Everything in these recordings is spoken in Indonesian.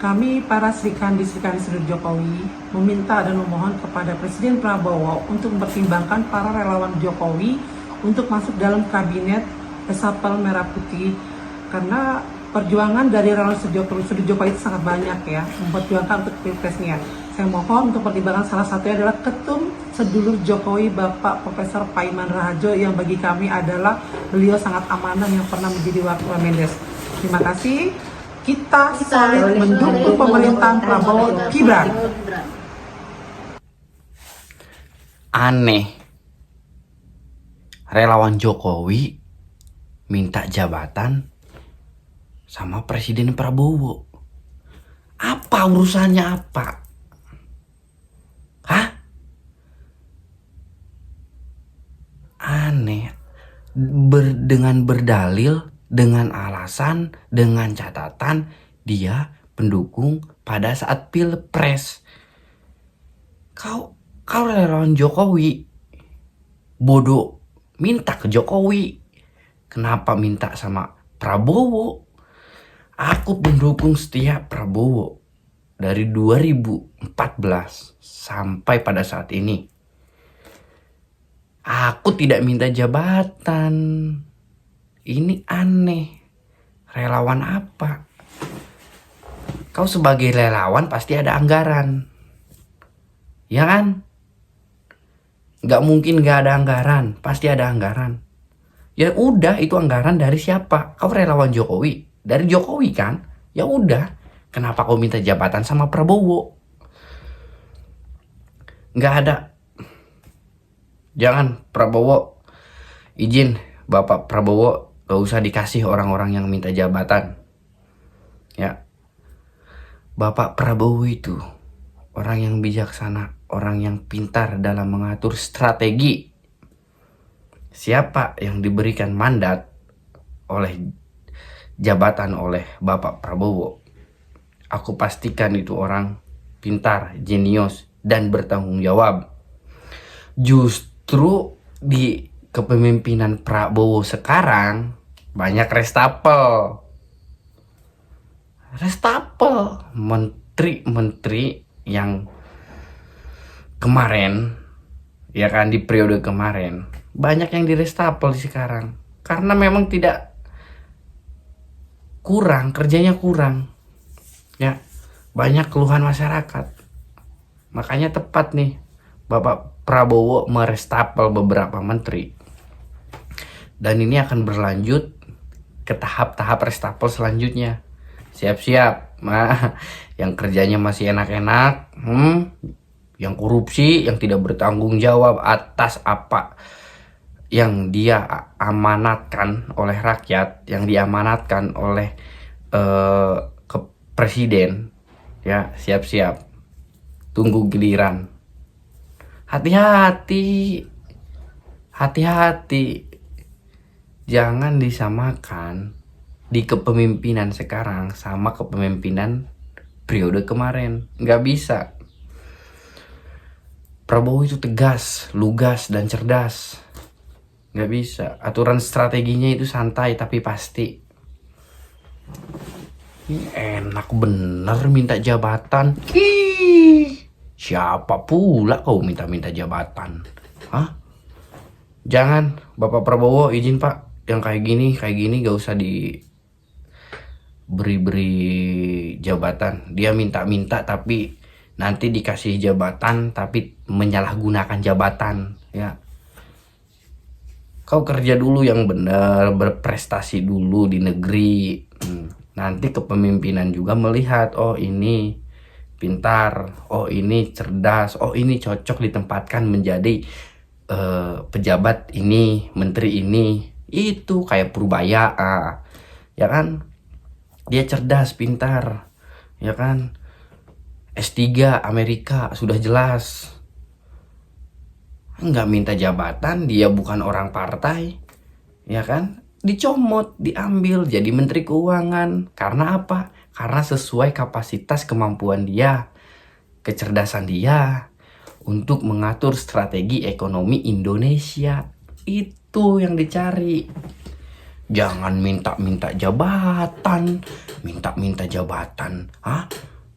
Kami para Serikandi seluruh Jokowi meminta dan memohon kepada Presiden Prabowo untuk mempertimbangkan para relawan Jokowi untuk masuk dalam kabinet resapel merah putih, karena perjuangan dari relawan seluruh Jokowi itu sangat banyak ya, memperjuangkan untuk pilpresnya. Saya mohon untuk pertimbangan, salah satunya adalah Ketum Sedulur Jokowi Bapak Profesor Paiman Raharjo, yang bagi kami adalah beliau sangat amanah yang pernah menjadi Wakil Mendes. Terima kasih. Kita solid mendukung pemerintahan Prabowo Gibran. Aneh, relawan Jokowi minta jabatan sama Presiden Prabowo. Apa urusannya apa? Hah? Aneh. Dengan berdalil, dengan alasan, dengan catatan dia pendukung pada saat pilpres. Kau relawan Jokowi bodoh minta ke Jokowi, kenapa minta sama Prabowo? Aku pendukung setia Prabowo dari 2014 sampai pada saat ini. Aku tidak minta jabatan. Ini aneh. Relawan apa? Kau sebagai relawan pasti ada anggaran, ya kan? Gak mungkin gak ada anggaran, pasti ada anggaran. Ya udah, itu anggaran dari siapa? Kau relawan Jokowi, dari Jokowi kan? Ya udah, kenapa kau minta jabatan sama Prabowo? Gak ada. Jangan, Prabowo, izin Bapak Prabowo, gak usah dikasih orang-orang yang minta jabatan. Ya, Bapak Prabowo itu orang yang bijaksana, orang yang pintar dalam mengatur strategi. Siapa yang diberikan mandat oleh jabatan oleh Bapak Prabowo, aku pastikan itu orang pintar, jenius, dan bertanggung jawab. Justru di kepemimpinan Prabowo sekarang banyak reshuffle, menteri-menteri yang kemarin, ya kan, di periode kemarin banyak yang di reshuffle sekarang karena memang tidak kerjanya kurang, ya, banyak keluhan masyarakat. Makanya tepat nih Bapak Prabowo mereshuffle beberapa menteri, dan ini akan berlanjut ke tahap-tahap reshuffle selanjutnya. Siap-siap, yang kerjanya masih enak-enak, yang korupsi, yang tidak bertanggung jawab atas apa yang dia amanatkan oleh rakyat, yang diamanatkan oleh ke presiden, ya siap-siap, tunggu giliran. Hati-hati, jangan disamakan di kepemimpinan sekarang sama kepemimpinan periode kemarin. Nggak bisa. Prabowo itu tegas, lugas, dan cerdas. Nggak bisa. Aturan strateginya itu santai tapi pasti. Ini enak bener minta jabatan. Siapa pula kau minta jabatan? Hah? Jangan, Bapak Prabowo, izin Pak, yang kayak gini gak usah beri jabatan. Dia minta tapi nanti dikasih jabatan tapi menyalahgunakan jabatan, ya. Kau kerja dulu yang benar, berprestasi dulu di negeri. Nanti kepemimpinan juga melihat, oh ini pintar, oh ini cerdas, oh ini cocok ditempatkan menjadi pejabat ini, menteri ini. Itu kayak Purbaya, ya kan? Dia cerdas, pintar, ya kan? S3 Amerika sudah jelas. Nggak minta jabatan, dia bukan orang partai, ya kan? Dicomot, diambil jadi menteri keuangan. Karena apa? Karena sesuai kapasitas kemampuan dia, kecerdasan dia untuk mengatur strategi ekonomi Indonesia. Itu yang dicari. Jangan minta jabatan. Hah?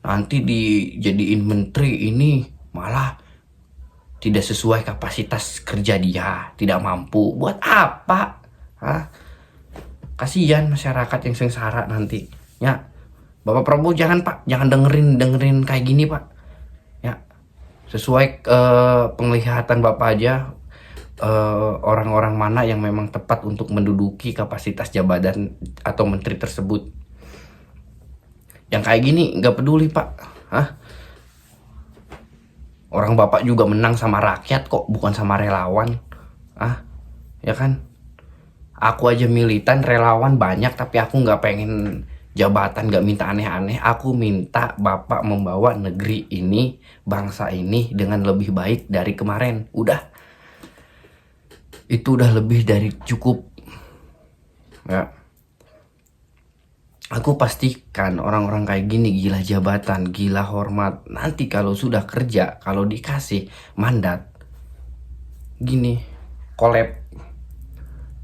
nanti dijadiin menteri ini malah tidak sesuai kapasitas kerja dia, tidak mampu. Buat apa? Hah? Kasihan masyarakat yang sengsara nanti. Ya, Bapak Prabowo jangan Pak, jangan dengerin kayak gini Pak. Ya, sesuai penglihatan Bapak aja, orang-orang mana yang memang tepat untuk menduduki kapasitas jabatan atau menteri tersebut. Yang kayak gini nggak peduli Pak. Hah? Orang Bapak juga menang sama rakyat kok, bukan sama relawan. Ya kan? Aku aja militan, relawan banyak, tapi aku nggak pengen jabatan, nggak minta aneh-aneh. Aku minta Bapak membawa negeri ini, bangsa ini dengan lebih baik dari kemarin. Udah. Itu udah lebih dari cukup. Ya. Aku pastikan orang-orang kayak gini gila jabatan, gila hormat. Nanti kalau sudah kerja, kalau dikasih mandat, gini, collab.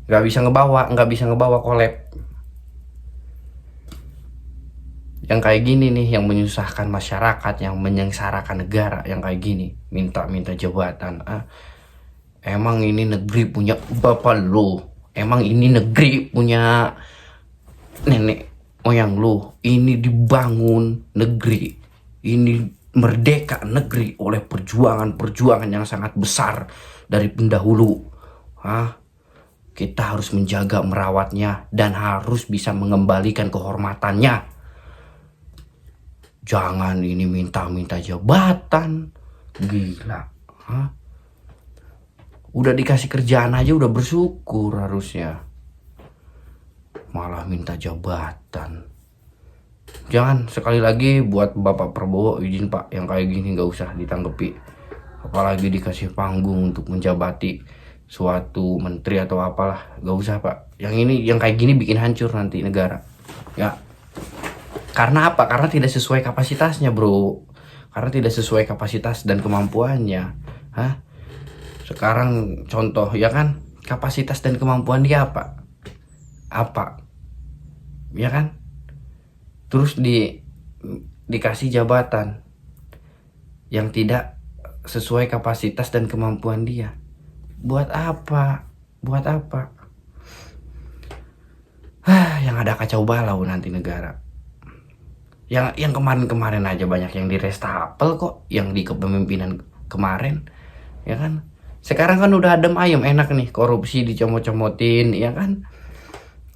Nggak bisa ngebawa collab. Yang kayak gini nih, yang menyusahkan masyarakat, yang menyengsarakan negara, yang kayak gini, minta-minta jabatan. Emang ini negeri punya bapak lu? Emang ini negeri punya nenek moyang lu? Ini dibangun negeri, ini merdeka negeri oleh perjuangan yang sangat besar dari pendahulu. Kita harus menjaga, merawatnya, dan harus bisa mengembalikan kehormatannya. Jangan ini minta-minta jabatan. Gila. Udah dikasih kerjaan aja udah bersyukur harusnya. Malah minta jabatan. Jangan, sekali lagi buat Bapak Prabowo, izin Pak, yang kayak gini gak usah ditanggepi. Apalagi dikasih panggung untuk menjabati suatu menteri atau apalah, gak usah Pak. Yang ini, yang kayak gini bikin hancur nanti negara. Ya. Karena apa? Karena tidak sesuai kapasitasnya bro. Karena tidak sesuai kapasitas dan kemampuannya. Sekarang contoh ya kan, kapasitas dan kemampuan dia apa? Ya kan? Terus dikasih jabatan yang tidak sesuai kapasitas dan kemampuan dia. Buat apa? Yang ada kacau balau nanti negara. Yang kemarin-kemarin aja banyak yang direstafel kok, yang di kepemimpinan kemarin, ya kan? Sekarang kan udah adem ayem, enak nih, korupsi dicomot-comotin, ya kan?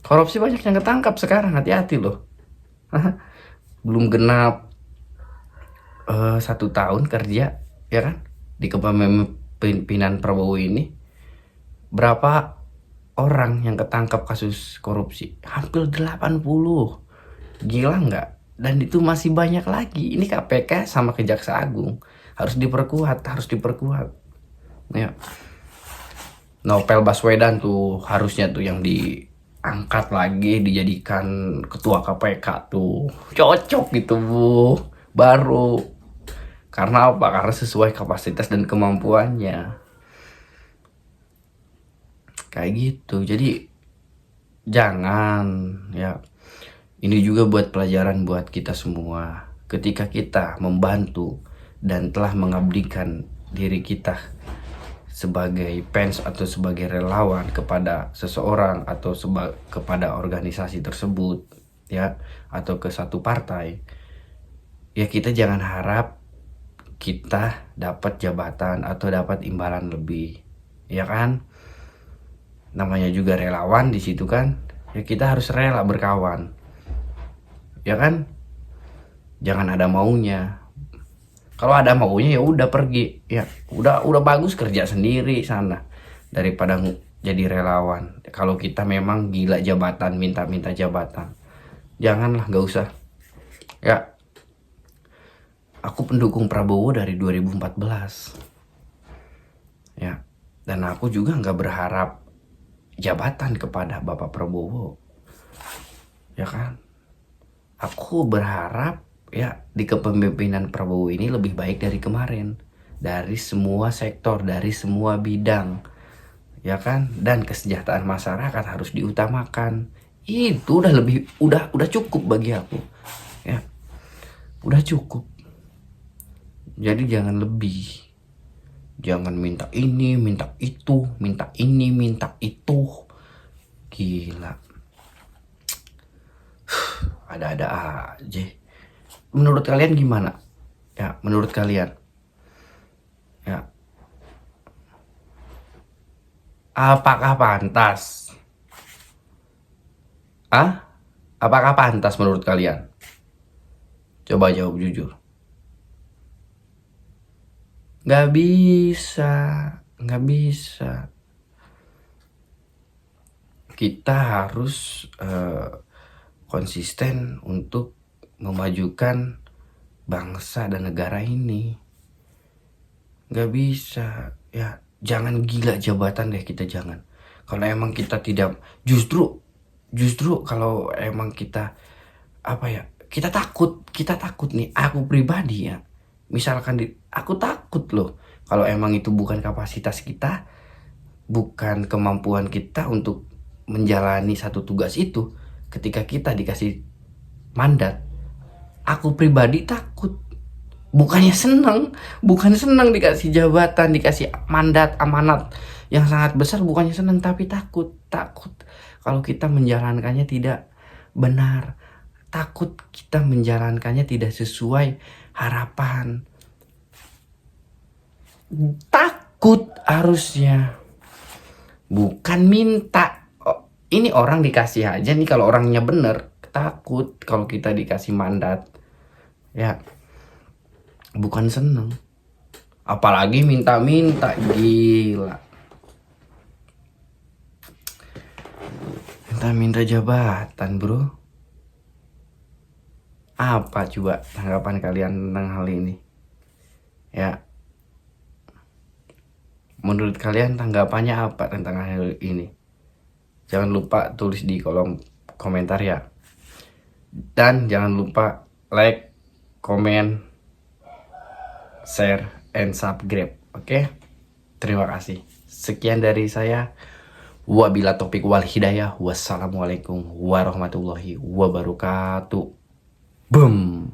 Korupsi banyak yang ketangkap sekarang, hati-hati loh. Belum genap 1 tahun kerja, ya kan? Di kepemimpinan Prabowo ini. Berapa orang yang ketangkap kasus korupsi? Hampir 80. Gila nggak? Dan itu masih banyak lagi. Ini KPK sama Kejaksaan Agung harus diperkuat. Ya. Novel Baswedan tuh harusnya tuh yang diangkat lagi, dijadikan ketua KPK tuh. Cocok gitu Bu. Baru. Karena apa? Karena sesuai kapasitas dan kemampuannya. Kayak gitu. Jadi jangan, ya. Ini juga buat pelajaran buat kita semua. Ketika kita membantu dan telah mengabdikan diri kita sebagai fans atau sebagai relawan kepada seseorang atau kepada organisasi tersebut, ya, atau ke satu partai, ya kita jangan harap kita dapat jabatan atau dapat imbalan lebih, ya kan? Namanya juga relawan di situ kan, ya kita harus rela berkawan, ya kan? Jangan ada maunya. Kalau ada maunya ya udah pergi, ya udah bagus kerja sendiri sana daripada jadi relawan. Kalau kita memang gila jabatan, minta jabatan, janganlah, gak usah. Ya, aku pendukung Prabowo dari 2014, ya, dan aku juga nggak berharap jabatan kepada Bapak Prabowo, ya kan? Aku berharap ya di kepemimpinan Prabowo ini lebih baik dari kemarin, dari semua sektor, dari semua bidang, ya kan? Dan kesejahteraan masyarakat harus diutamakan. Itu udah cukup bagi aku, ya. Udah cukup. Jadi jangan lebih. Jangan minta ini, minta itu, minta ini, minta itu. Gila. Ada-ada aja. Menurut kalian gimana? Ya, menurut kalian. Ya. Apakah pantas? Apakah pantas menurut kalian? Coba jawab jujur. Gak bisa. Kita harus konsisten untuk memajukan bangsa dan negara ini. Gak bisa. Ya, jangan gila jabatan deh kita, jangan. Kalau emang kita tidak, justru kalau emang kita kita takut nih, aku pribadi ya. Misalkan aku takut loh kalau emang itu bukan kapasitas kita, bukan kemampuan kita untuk menjalani satu tugas itu. Ketika kita dikasih mandat, aku pribadi takut. Bukan senang dikasih jabatan, dikasih mandat, amanat yang sangat besar, bukannya senang, tapi takut kalau kita menjalankannya tidak benar, takut kita menjalankannya tidak sesuai harapan, takut harusnya, bukan minta. Ini orang dikasih aja nih, kalau orangnya bener, takut kalau kita dikasih mandat ya, bukan seneng, apalagi minta-minta. Gila, minta jabatan bro. Apa coba tanggapan kalian tentang hal ini ya? Menurut kalian tanggapannya apa tentang hal ini? Jangan lupa tulis di kolom komentar ya. Dan jangan lupa like, komen, share, and subscribe. Oke? Terima kasih. Sekian dari saya. Wabila taufiq wal hidayah. Wassalamualaikum warahmatullahi wabarakatuh. Boom.